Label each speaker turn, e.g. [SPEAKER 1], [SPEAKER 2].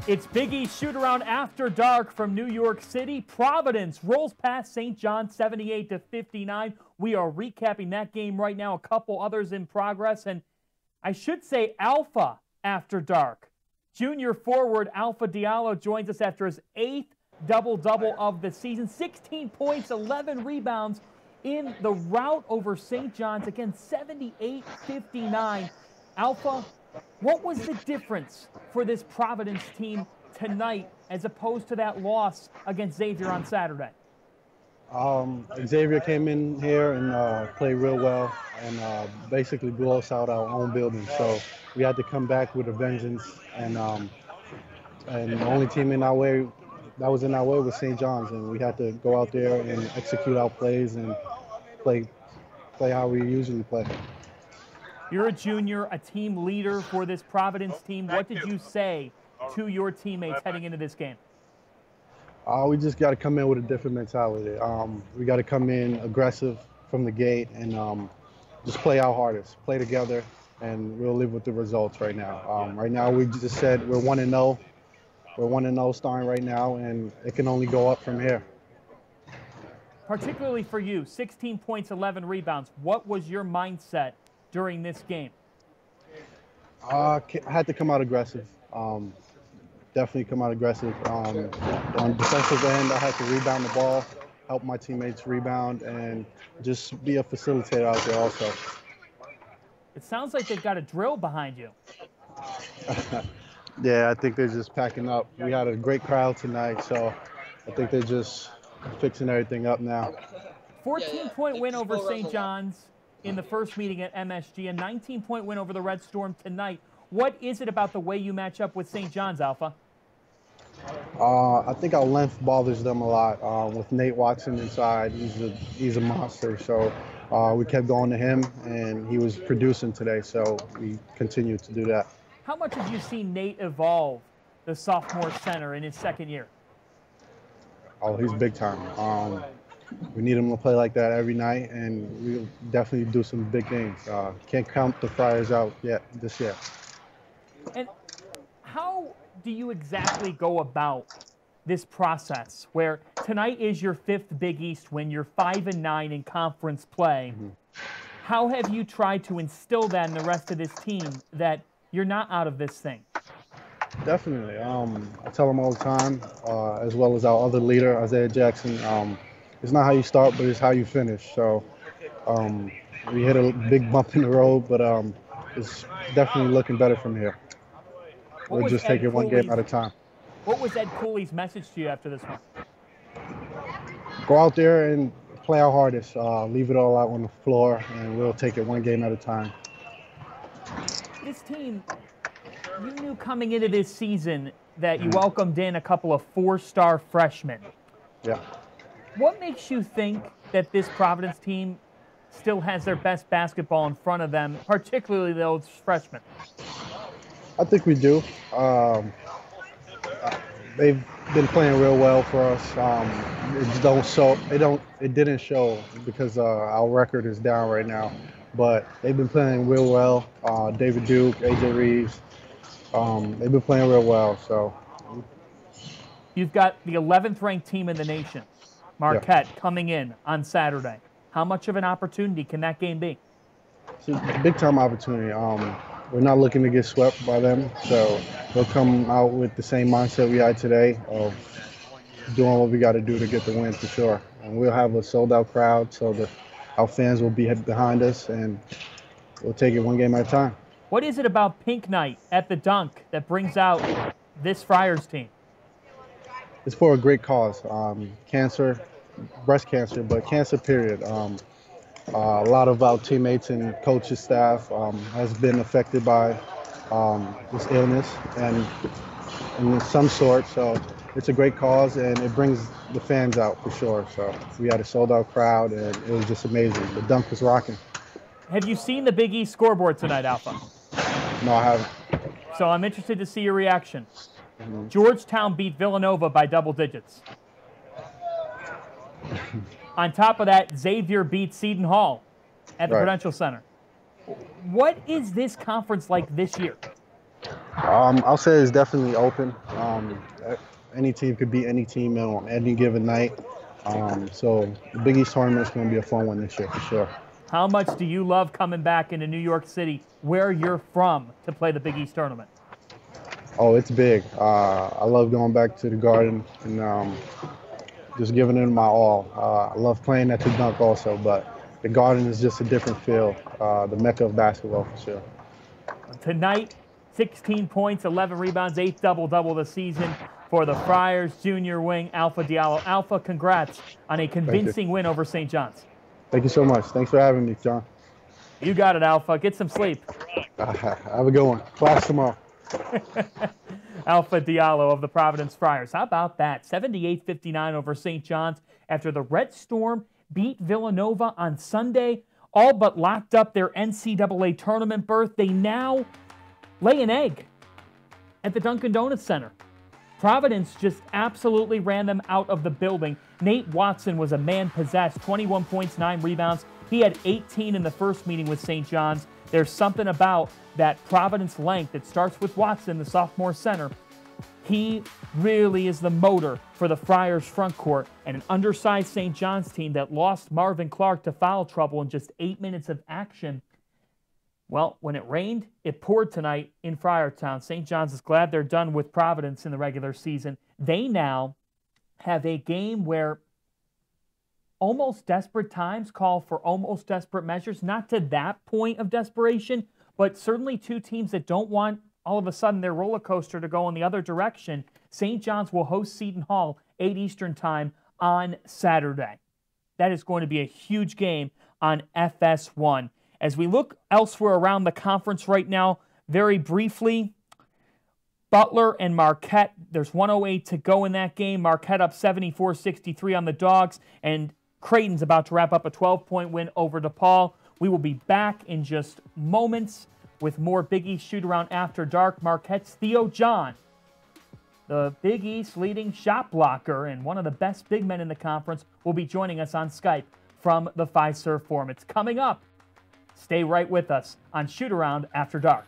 [SPEAKER 1] It's Big East Shootaround After Dark from New York City. Providence rolls past St. John 78-59. We are recapping that game right now. A couple others in progress. And I should say Alpha After Dark. Junior forward Alpha Diallo joins us after his 8th double-double of the season. 16 points, 11 rebounds in the rout over St. John's. Again, 78-59. Alpha, what was the difference for this Providence team tonight as opposed to that loss against Xavier on Saturday?
[SPEAKER 2] Xavier came in here and played real well and basically blew us out our own building. So we had to come back with a vengeance. And the only team in our way that was in our way was St. John's, and we had to go out there and execute our plays and play how we usually play.
[SPEAKER 1] You're a junior, a team leader for this Providence team. What did you say to your teammates heading into this game?
[SPEAKER 2] We just got to come in with a different mentality. We got to come in aggressive from the gate and just play our hardest, play together, and we'll live with the results right now. Right now, we just said we're 1-0. We're 1-0 starting right now, and it can only go up from here.
[SPEAKER 1] Particularly for you, 16 points, 11 rebounds. What was your mindset during this game?
[SPEAKER 2] I had to come out aggressive. Definitely come out aggressive. On defensive end, I had to rebound the ball, help my teammates rebound, and just be a facilitator out there also.
[SPEAKER 1] It sounds like they've got a drill behind you.
[SPEAKER 2] Yeah, I think they're just packing up. We had a great crowd tonight, so I think they're just fixing everything up now.
[SPEAKER 1] 14-point win over St. John's in the first meeting at MSG, a 19-point win over the Red Storm tonight. What is it about the way you match up with St. John's, Alpha?
[SPEAKER 2] I think our length bothers them a lot. With Nate Watson inside, he's a monster. So we kept going to him, and he was producing today. So we continued to do that.
[SPEAKER 1] How much have you seen Nate evolve, the sophomore center, in his second year?
[SPEAKER 2] Oh, he's big time. We need him to play like that every night, and we'll definitely do some big things. Can't count the Friars out yet this year.
[SPEAKER 1] And how do you exactly go about this process where tonight is your 5th Big East win, you're 5-9 in conference play? Mm-hmm. How have you tried to instill that in the rest of this team that you're not out of this thing?
[SPEAKER 2] Definitely. I tell them all the time, as well as our other leader, Isaiah Jackson, it's not how you start, but it's how you finish. So we hit a big bump in the road, but it's definitely looking better from here. We'll just take it one game at a time.
[SPEAKER 1] What was Ed Cooley's message to you after this one?
[SPEAKER 2] Go out there and play our hardest. Leave it all out on the floor, and we'll take it one game at a time.
[SPEAKER 1] This team, you knew coming into this season that you welcomed in a couple of 4-star freshmen.
[SPEAKER 2] Yeah.
[SPEAKER 1] What makes you think that this Providence team still has their best basketball in front of them, particularly those freshmen?
[SPEAKER 2] I think we do. They've been playing real well for us. It didn't show because our record is down right now. But they've been playing real well. David Duke, AJ Reeves, they've been playing real well. So
[SPEAKER 1] you've got the 11th ranked team in the nation, Marquette, coming in on Saturday. How much of an opportunity can that game be?
[SPEAKER 2] It's a big-time opportunity. We're not looking to get swept by them, so they'll come out with the same mindset we had today of doing what we got to do to get the win for sure. And we'll have a sold-out crowd, so our fans will be behind us, and we'll take it one game at a time.
[SPEAKER 1] What is it about Pink Night at the Dunk that brings out this Friars team?
[SPEAKER 2] It's for a great cause. Cancer, breast cancer, but cancer period. A lot of our teammates and coaching staff has been affected by this illness and in some sort. So it's a great cause, and it brings the fans out for sure. So we had a sold-out crowd, and it was just amazing. The Dunk was rocking.
[SPEAKER 1] Have you seen the Big East scoreboard tonight, Alpha?
[SPEAKER 2] No, I haven't.
[SPEAKER 1] So I'm interested to see your reaction.
[SPEAKER 2] Mm-hmm.
[SPEAKER 1] Georgetown beat Villanova by double digits. On top of that, Xavier beat Seton Hall at the Prudential Center. What is this conference like this year?
[SPEAKER 2] I'll say it's definitely open. Any team could beat any team on any given night. So the Big East tournament is going to be a fun one this year for sure.
[SPEAKER 1] How much do you love coming back into New York City, where you're from, to play the Big East tournament?
[SPEAKER 2] Oh, it's big. I love going back to the Garden and just giving it my all. I love playing at the Dunk also, but the Garden is just a different feel, the mecca of basketball for sure.
[SPEAKER 1] Tonight, 16 points, 11 rebounds, 8 double-double this season for the Friars junior wing, Alpha Diallo. Alpha, congrats on a convincing win over St. John's.
[SPEAKER 2] Thank you so much. Thanks for having me, John.
[SPEAKER 1] You got it, Alpha. Get some sleep.
[SPEAKER 2] Have a good one. Class tomorrow.
[SPEAKER 1] Alpha Diallo of the Providence Friars. How about that? 78-59 over St. John's after the Red Storm beat Villanova on Sunday, all but locked up their NCAA tournament berth. They now lay an egg at the Dunkin' Donuts Center. Providence just absolutely ran them out of the building. Nate Watson was a man possessed, 21 points, 9 rebounds. He had 18 in the first meeting with St. John's. There's something about that Providence length that starts with Watson, the sophomore center. He really is the motor for the Friars front court, and an undersized St. John's team that lost Marvin Clark to foul trouble in just 8 minutes of action. Well, when it rained, it poured tonight in Friartown. St. John's is glad they're done with Providence in the regular season. They now have a game where almost desperate times call for almost desperate measures. Not to that point of desperation, but certainly two teams that don't want all of a sudden their roller coaster to go in the other direction. St. John's will host Seton Hall, 8 Eastern time on Saturday. That is going to be a huge game on FS1. As we look elsewhere around the conference right now, very briefly, Butler and Marquette, there's 1:08 to go in that game. Marquette up 74-63 on the Dogs, and Creighton's about to wrap up a 12-point win over DePaul. We will be back in just moments with more Big East Shoot-Around After Dark. Marquette's Theo John, the Big East leading shot blocker and one of the best big men in the conference, will be joining us on Skype from the Fiserv Forum. It's coming up. Stay right with us on Shoot-Around After Dark.